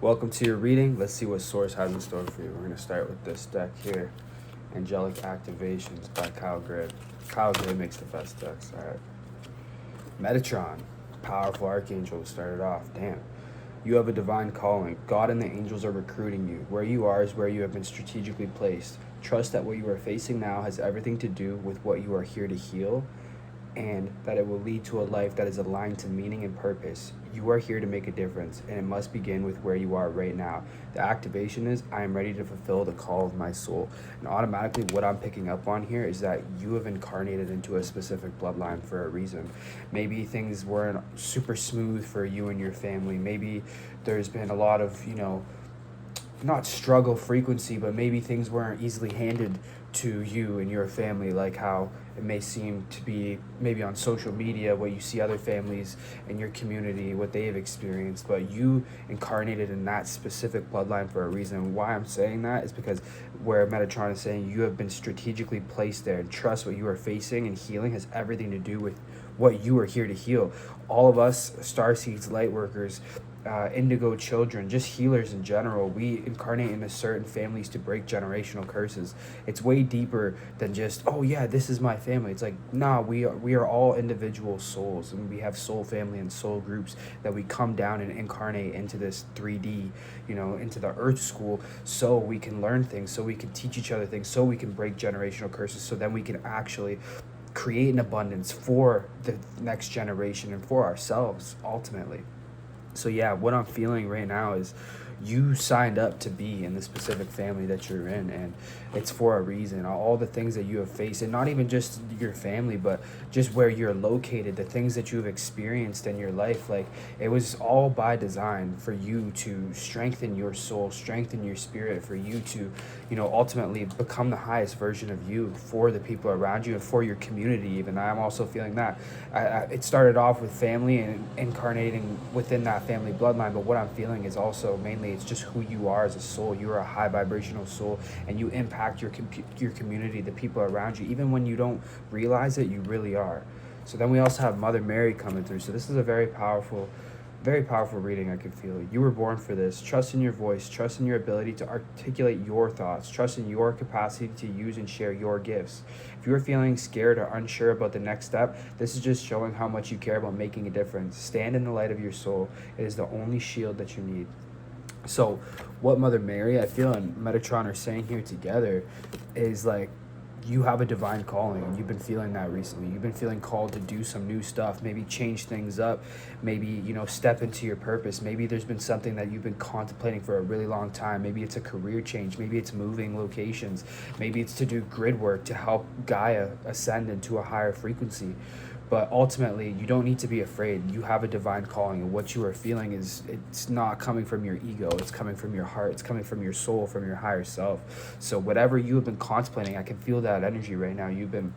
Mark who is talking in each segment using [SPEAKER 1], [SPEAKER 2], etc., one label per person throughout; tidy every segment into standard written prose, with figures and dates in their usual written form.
[SPEAKER 1] Welcome to your reading. Let's see what Source has in store for you. We're going to start with this deck here, Angelic Activations by Kyle Gray. Kyle Gray makes the best decks. All right. Metatron, powerful archangel, started off. Damn. You have a divine calling. God and the angels are recruiting you. Where you are is where you have been strategically placed. Trust that what you are facing now has everything to do with what you are here to heal, and that it will lead to a life that is aligned to meaning and purpose. You are here to make a difference, and it must begin with where you are right now. The activation is, I am ready to fulfill the call of my soul. And automatically what I'm picking up on here is that you have incarnated into a specific bloodline for a reason. Maybe things weren't super smooth for you and your family. Maybe there's been a lot of, not struggle frequency, but maybe things weren't easily handed to you and your family, like how it may seem to be maybe on social media, what you see other families in your community, what they have experienced. But you incarnated in that specific bloodline for a reason. Why I'm saying that is because where Metatron is saying you have been strategically placed there, and trust what you are facing and healing has everything to do with what you are here to heal. All of us starseeds, light workers, indigo children, just healers in general, we incarnate into certain families to break generational curses. It's way deeper than just, oh yeah, this is my family. It's like, nah, we are all individual souls, and we have soul family and soul groups that we come down and incarnate into this 3D, into the earth school, so we can learn things, so we can teach each other things, so we can break generational curses, so then we can actually create an abundance for the next generation and for ourselves ultimately. So yeah, what I'm feeling right now is you signed up to be in the specific family that you're in, and it's for a reason. All the things that you have faced, and not even just your family, but just where you're located, the things that you've experienced in your life, like it was all by design for you to strengthen your soul, strengthen your spirit, for you to, ultimately become the highest version of you for the people around you and for your community even. I'm also feeling that. It started off with family and incarnating within that family bloodline, but what I'm feeling is also mainly it's just who you are as a soul. You are a high vibrational soul, and you impact your community, the people around you. Even when you don't realize it, you really are. So then we also have Mother Mary coming through. So this is a very powerful reading. I can feel it. You were born for this. Trust in your voice. Trust in your ability to articulate your thoughts. Trust in your capacity to use and share your gifts. If you're feeling scared or unsure about the next step, this is just showing how much you care about making a difference. Stand in the light of your soul. It is the only shield that you need. So what Mother Mary, I feel, and Metatron are saying here together is like, you have a divine calling, and you've been feeling that recently. You've been feeling called to do some new stuff, maybe change things up, maybe, step into your purpose. Maybe there's been something that you've been contemplating for a really long time. Maybe it's a career change. Maybe it's moving locations. Maybe it's to do grid work to help Gaia ascend into a higher frequency. But ultimately, you don't need to be afraid. You have a divine calling, and what you are feeling it's not coming from your ego. It's coming from your heart. It's coming from your soul, from your higher self. So whatever you have been contemplating, I can feel that energy right now. You've been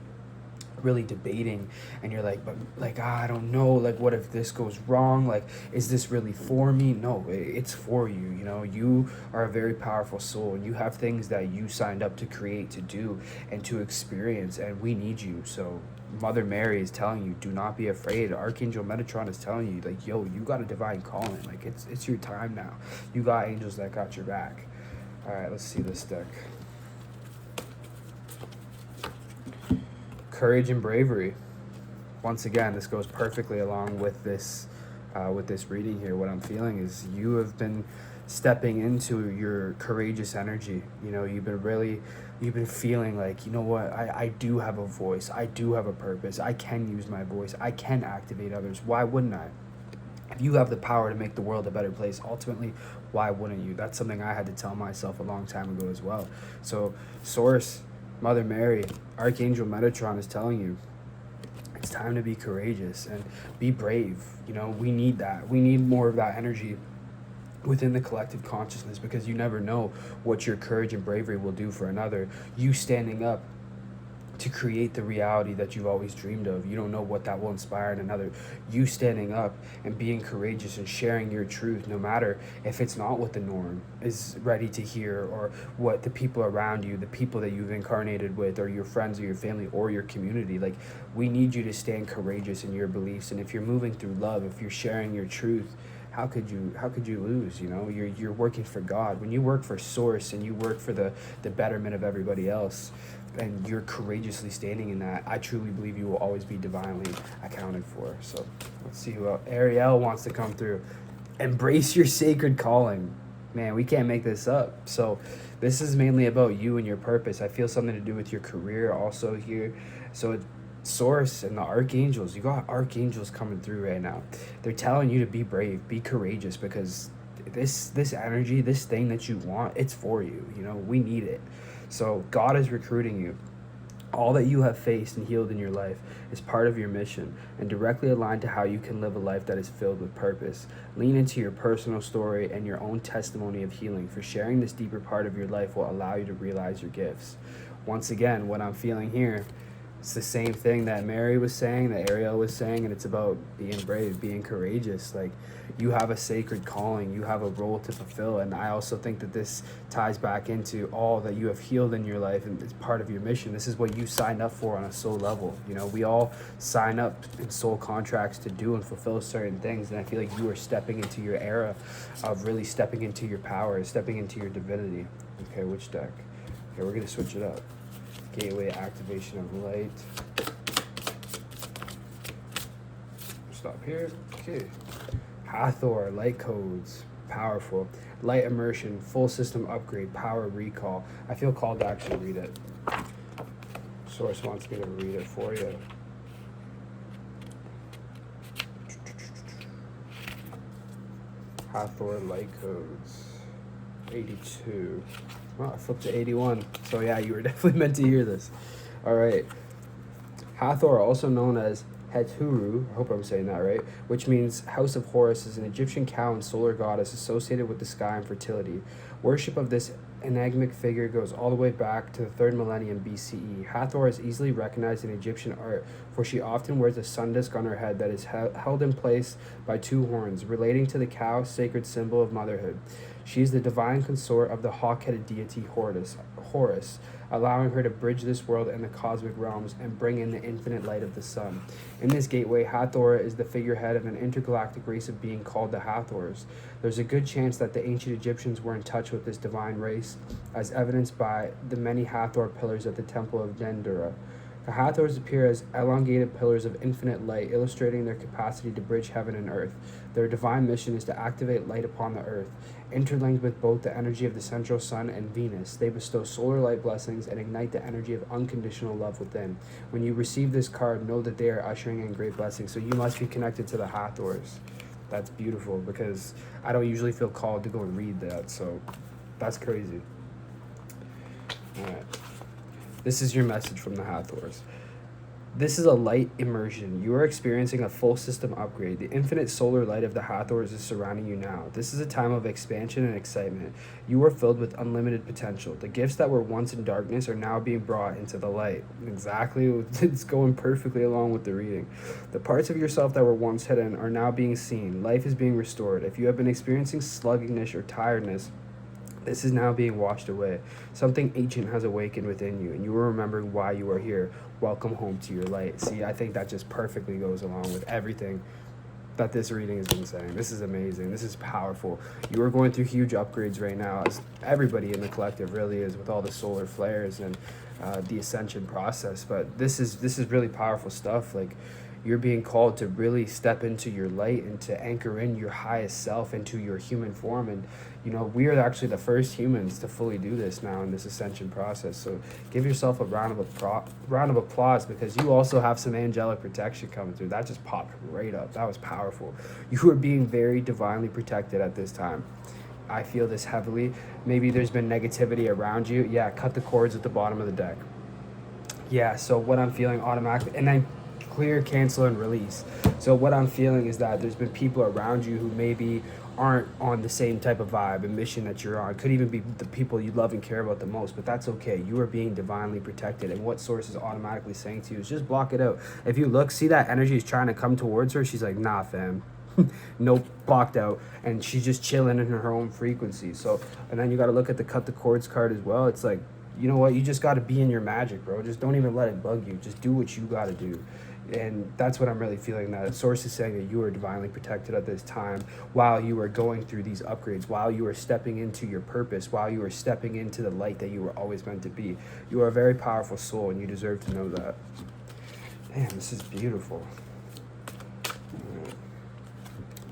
[SPEAKER 1] really debating, and you're like, but like, I don't know, like, what if this goes wrong? Like, is this really for me? No, it's for you. You are a very powerful soul, and you have things that you signed up to create, to do, and to experience, and we need you. So Mother Mary is telling you, do not be afraid. Archangel Metatron is telling you, like, yo, you got a divine calling. Like, it's your time now. You got angels that got your back. All right, let's see this deck. Courage and bravery. Once again, this goes perfectly along with this reading here. What I'm feeling is you have been stepping into your courageous energy. You've been feeling like, what, I do have a voice. I do have a purpose. I can use my voice. I can activate others. Why wouldn't I? If you have the power to make the world a better place, ultimately, why wouldn't you? That's something I had to tell myself a long time ago as well. So Source, Mother Mary, Archangel Metatron is telling you, it's time to be courageous and be brave. We need that. We need more of that energy within the collective consciousness, because you never know what your courage and bravery will do for another. You standing up to create the reality that you've always dreamed of, you don't know what that will inspire in another. You standing up and being courageous and sharing your truth, no matter if it's not what the norm is ready to hear, or what the people around you, the people that you've incarnated with, or your friends or your family or your community, like, we need you to stand courageous in your beliefs. And if you're moving through love, if you're sharing your truth, how could you lose? You know, you're working for God. When you work for Source and you work for the betterment of everybody else, and you're courageously standing in that, I truly believe you will always be divinely accounted for. So let's see who else. Ariel wants to come through. Embrace your sacred calling. Man, we can't make this up. So this is mainly about you and your purpose. I feel something to do with your career also here. So Source and the archangels, you got archangels coming through right now. They're telling you to be brave, be courageous, because this energy, this thing that you want, it's for you. You know, we need it. So God is recruiting you. All that you have faced and healed in your life is part of your mission and directly aligned to how you can live a life that is filled with purpose. Lean into your personal story and your own testimony of healing, for sharing this deeper part of your life will allow you to realize your gifts. Once again, what I'm feeling here, it's the same thing that Mary was saying, that Ariel was saying, and it's about being brave, being courageous. Like, you have a sacred calling, you have a role to fulfill, and I also think that this ties back into all that you have healed in your life, and it's part of your mission. This is what you signed up for on a soul level. You know, we all sign up in soul contracts to do and fulfill certain things, and I feel like you are stepping into your era of really stepping into your power, stepping into your divinity. Okay, which deck? Okay, we're gonna switch it up. Gateway activation of light. Stop here. Okay. Hathor, light codes, powerful. Light immersion, full system upgrade, power recall. I feel called to actually read it. Source wants me to read it for you. Hathor light codes. 82. Oh, I flipped to 81. So yeah, you were definitely meant to hear this. All right. Hathor, also known as Heturu, I hope I'm saying that right, which means House of Horus, is an Egyptian cow and solar goddess associated with the sky and fertility. Worship of this enigmatic figure goes all the way back to the 3rd millennium BCE. Hathor is easily recognized in Egyptian art, for she often wears a sun disk on her head that is held in place by 2 horns, relating to the cow, sacred symbol of motherhood. She is the divine consort of the hawk-headed deity Horus, allowing her to bridge this world and the cosmic realms and bring in the infinite light of the sun. In this gateway, Hathor is the figurehead of an intergalactic race of being called the Hathors. There's a good chance that the ancient Egyptians were in touch with this divine race, as evidenced by the many Hathor pillars at the Temple of Dendera. The Hathors appear as elongated pillars of infinite light, illustrating their capacity to bridge heaven and earth. Their divine mission is to activate light upon the earth. Interlinked with both the energy of the central sun and Venus, they bestow solar light blessings and ignite the energy of unconditional love within. When you receive this card, know that they are ushering in great blessings. So you must be connected to the Hathors. That's beautiful, because I don't usually feel called to go and read that, so that's crazy. All right. This is your message from the Hathors. This is a light immersion. You are experiencing a full system upgrade. The infinite solar light of the Hathors is surrounding you now. This is a time of expansion and excitement. You are filled with unlimited potential. The gifts that were once in darkness are now being brought into the light. Exactly. It's going perfectly along with the reading. The parts of yourself that were once hidden are now being seen. Life is being restored. If you have been experiencing sluggishness or tiredness, this is now being washed away. Something ancient has awakened within you, and you are remembering why you are here. Welcome home to your light. See, I think that just perfectly goes along with everything that this reading has been saying. This is amazing. This is powerful. You are going through huge upgrades right now, as everybody in the collective really is, with all the solar flares and the ascension process. But this is really powerful stuff. Like, you're being called to really step into your light and to anchor in your highest self into your human form. And, you know, we are actually the first humans to fully do this now in this ascension process. So give yourself a round of applause, because you also have some angelic protection coming through. That just popped right up. That was powerful. You are being very divinely protected at this time. I feel this heavily. Maybe there's been negativity around you. Yeah, cut the cords at the bottom of the deck. Yeah, so what I'm feeling automatically, and then clear, cancel, and release. So what I'm feeling is that there's been people around you who maybe aren't on the same type of vibe and mission that you're on. Could even be the people you love and care about the most, but that's okay. You are being divinely protected, and what Source is automatically saying to you is just block it out. If you look, see that energy is trying to come towards her, she's like, nah, fam. Nope, blocked out, and she's just chilling in her own frequency. So, and then you got to look at the cut the cords card as well. It's like, you know what, you just got to be in your magic, bro. Just don't even let it bug you. Just do what you got to do. And that's what I'm really feeling, that source is saying that you are divinely protected at this time while you are going through these upgrades, while you are stepping into your purpose, while you are stepping into the light that you were always meant to be. You are a very powerful soul, and you deserve to know that. Damn, this is beautiful.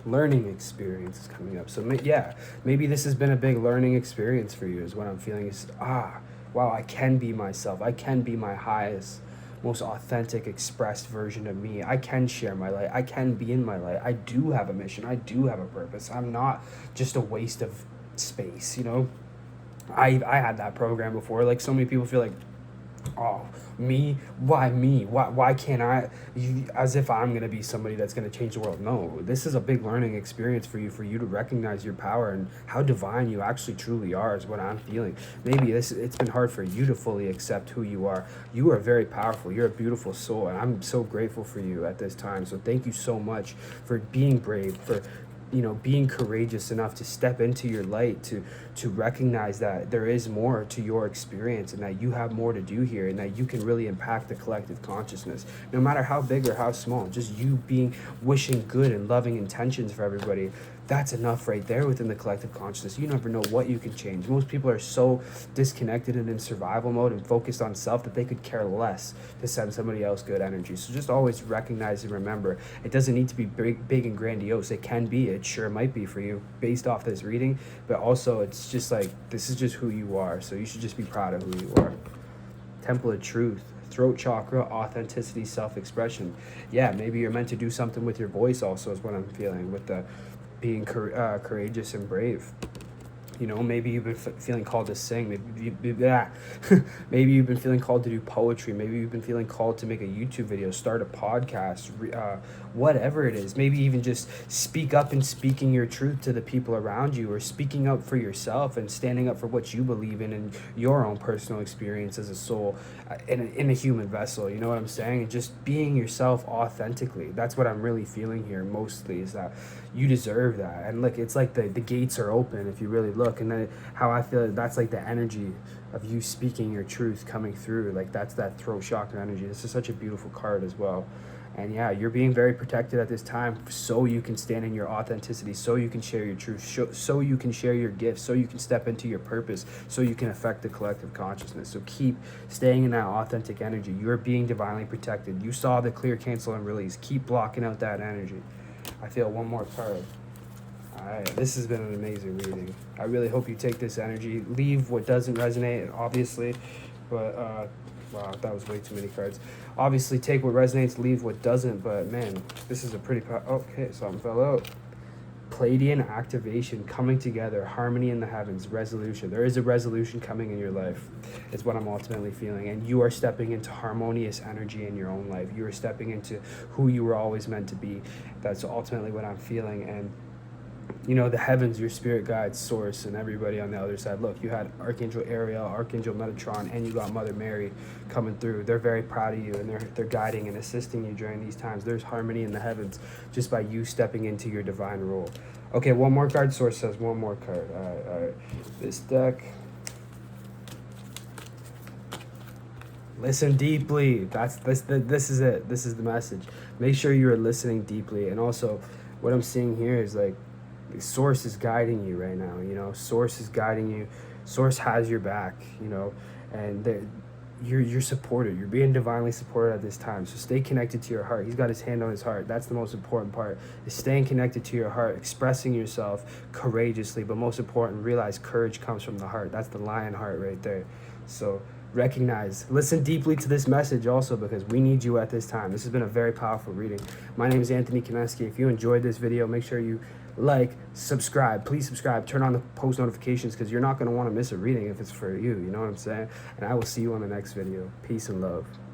[SPEAKER 1] Learning experience is coming up. So yeah, maybe this has been a big learning experience for you, is what I'm feeling. Is wow, I can be myself. I can be my highest, most authentic, expressed version of me. I can share my light. I can be in my light. I do have a mission. I do have a purpose. I'm not just a waste of space, you know? I had that program before. Like, so many people feel like, oh, me? Why can't I? As if I'm gonna be somebody that's gonna change the world. No, this is a big learning experience for you to recognize your power and how divine you actually truly are, is what I'm feeling. Maybe it's been hard for you to fully accept who you are. You are very powerful. You're a beautiful soul, and I'm so grateful for you at this time. So thank you so much for being brave, for being courageous enough to step into your light, to recognize that there is more to your experience, and that you have more to do here, and that you can really impact the collective consciousness, no matter how big or how small. Just you wishing good and loving intentions for everybody, that's enough right there within the collective consciousness. You never know what you can change. Most people are so disconnected and in survival mode and focused on self that they could care less to send somebody else good energy. So just always recognize and remember, it doesn't need to be big and grandiose. It can be, it sure might be for you based off this reading, but also it's just like, this is just who you are. So you should just be proud of who you are. Temple of Truth. Throat chakra, authenticity, self-expression. Yeah, maybe you're meant to do something with your voice also, is what I'm feeling, with the being courageous and brave. Maybe you've been feeling called to sing. Maybe you've been feeling called to do poetry. Maybe you've been feeling called to make a YouTube video, start a podcast, whatever it is. Maybe even just speak up and speaking your truth to the people around you, or speaking up for yourself and standing up for what you believe in your own personal experience as a soul in a human vessel. You know what I'm saying? And just being yourself authentically. That's what I'm really feeling here mostly, is that you deserve that. And look, it's like the gates are open if you really look. And then how I feel, that's like the energy of you speaking your truth coming through. Like, that's that throat chakra energy. This is such a beautiful card as well. And yeah, you're being very protected at this time, so you can stand in your authenticity, so you can share your truth, so you can share your gifts, so you can step into your purpose, so you can affect the collective consciousness. So keep staying in that authentic energy. You're being divinely protected. You saw the clear, cancel, and release. Keep blocking out that energy. I feel one more card. Alright, this has been an amazing reading. I really hope you take this energy. Leave what doesn't resonate, obviously, but wow, that was way too many cards. Obviously, take what resonates, leave what doesn't, but man, this is a pretty okay, something fell out. Pleiadian activation, coming together, harmony in the heavens, resolution. There is a resolution coming in your life, is what I'm ultimately feeling. And you are stepping into harmonious energy in your own life. You are stepping into who you were always meant to be. That's ultimately what I'm feeling. And the heavens, your spirit guides, source, and everybody on the other side. Look, you had Archangel Ariel, Archangel Metatron, and you got Mother Mary coming through. They're very proud of you, and they're guiding and assisting you during these times. There's harmony in the heavens just by you stepping into your divine role. Okay, one more card. Source says one more card. All right. This deck. Listen deeply. This is it. This is the message. Make sure you are listening deeply. And also, what I'm seeing here is like, Source is guiding you right now. Source is guiding you. Source has your back. And you're supported. You're being divinely supported at this time. So stay connected to your heart. He's got his hand on his heart. That's the most important part, is staying connected to your heart, expressing yourself courageously, but most important, realize courage comes from the heart. That's the lion heart right there. So recognize, listen deeply to this message also, because we need you at this time. This has been a very powerful reading. My name is Anthony Kineski. If you enjoyed this video, make sure you subscribe. Please subscribe. Turn on the post notifications, because you're not going to want to miss a reading if it's for you. You know what I'm saying? And I will see you on the next video. Peace and love.